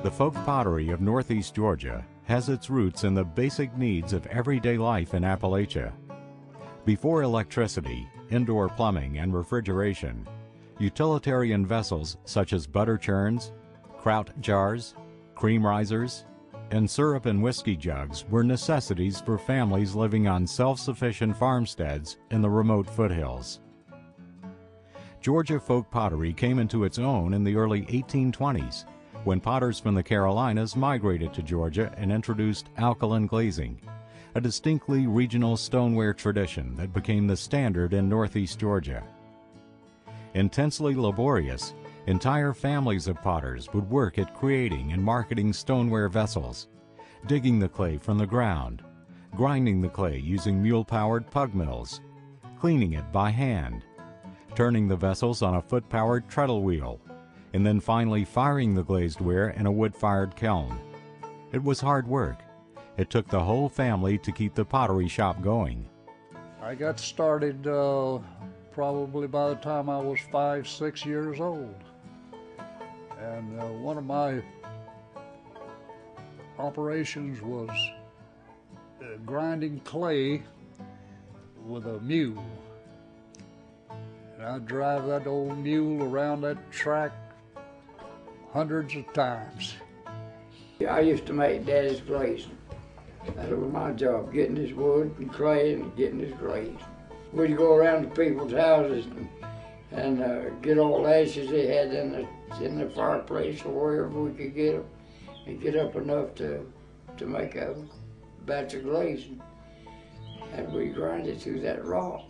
The folk pottery of northeast Georgia has its roots in the basic needs of everyday life in Appalachia. Before electricity, indoor plumbing, and refrigeration, utilitarian vessels such as butter churns, kraut jars, cream risers, and syrup and whiskey jugs were necessities for families living on self-sufficient farmsteads in the remote foothills. Georgia folk pottery came into its own in the early 1820s, when potters from the Carolinas migrated to Georgia and introduced alkaline glazing, a distinctly regional stoneware tradition that became the standard in northeast Georgia. Intensely laborious, entire families of potters would work at creating and marketing stoneware vessels, digging the clay from the ground, grinding the clay using mule-powered pug mills, cleaning it by hand, turning the vessels on a foot-powered treadle wheel, and then finally firing the glazed ware in a wood-fired kiln. It was hard work. It took the whole family to keep the pottery shop going. I got started probably by the time I was 5, 6 years old. And one of my operations was grinding clay with a mule. And I'd drive that old mule around that track hundreds of times. I used to make Daddy's glazing. That was my job, getting his wood and clay and getting his glaze. We'd go around to people's houses and get all the ashes they had in the fireplace or wherever we could get them, and get up enough to make a batch of glazing. And we grind it through that rock.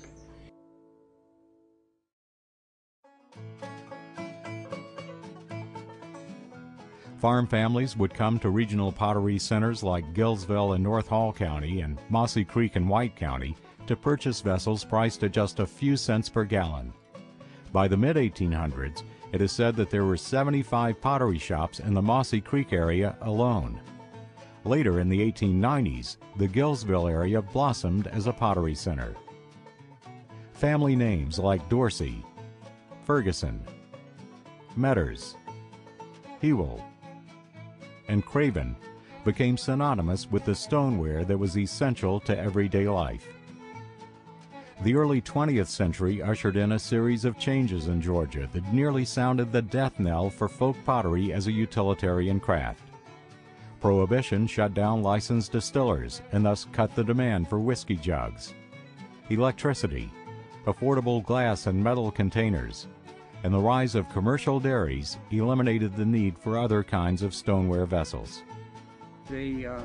Farm families would come to regional pottery centers like Gillsville in North Hall County and Mossy Creek in White County to purchase vessels priced at just a few cents per gallon. By the mid-1800s, it is said that there were 75 pottery shops in the Mossy Creek area alone. Later in the 1890s, the Gillsville area blossomed as a pottery center. Family names like Dorsey, Ferguson, Metters, Hewell, and Craven became synonymous with the stoneware that was essential to everyday life. The early 20th century ushered in a series of changes in Georgia that nearly sounded the death knell for folk pottery as a utilitarian craft. Prohibition shut down licensed distillers and thus cut the demand for whiskey jugs. Electricity, affordable glass and metal containers, and the rise of commercial dairies eliminated the need for other kinds of stoneware vessels. The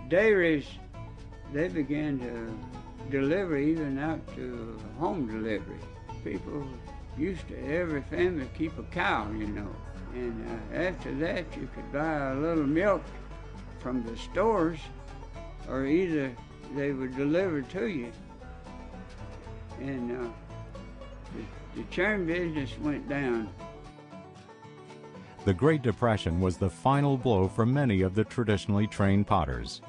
dairies, they began to deliver even out to home delivery. People used to, every family, keep a cow, you know. And after that, you could buy a little milk from the stores, or either they would deliver to you. And the churn business went down. The Great Depression was the final blow for many of the traditionally trained potters.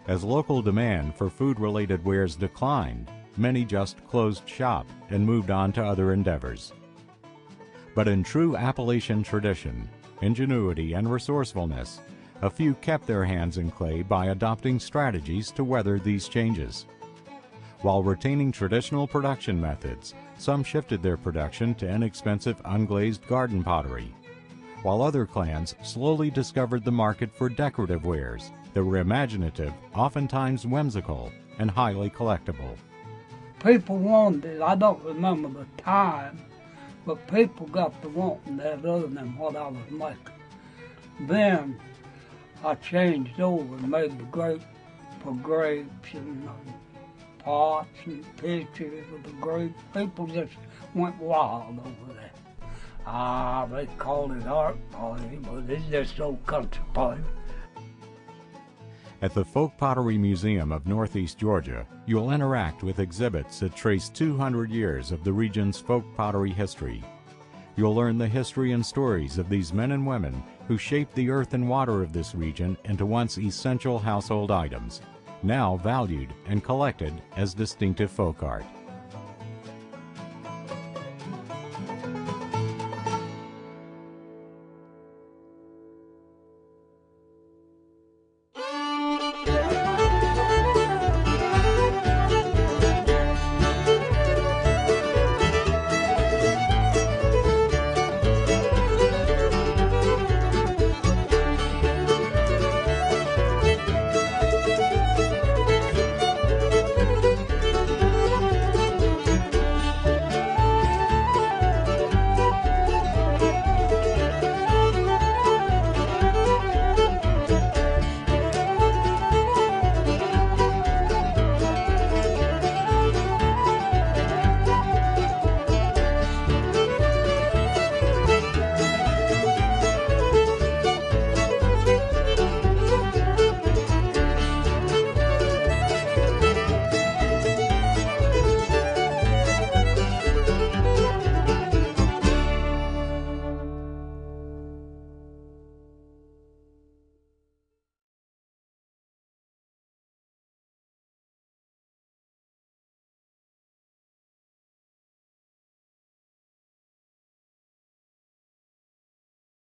As local demand for food-related wares declined, many just closed shop and moved on to other endeavors. But in true Appalachian tradition, ingenuity, and resourcefulness, a few kept their hands in clay by adopting strategies to weather these changes. While retaining traditional production methods, some shifted their production to inexpensive unglazed garden pottery, while other clans slowly discovered the market for decorative wares that were imaginative, oftentimes whimsical, and highly collectible. People wanted it. I don't remember the time, but people got to wanting that other than what I was making. Then I changed over and made the grape for grapes and pots and pitchers with the grapes. People just went wild over that. They called it art pottery, but it's just old country pottery. At the Folk Pottery Museum of Northeast Georgia, you'll interact with exhibits that trace 200 years of the region's folk pottery history. You'll learn the history and stories of these men and women who shaped the earth and water of this region into once essential household items, now valued and collected as distinctive folk art.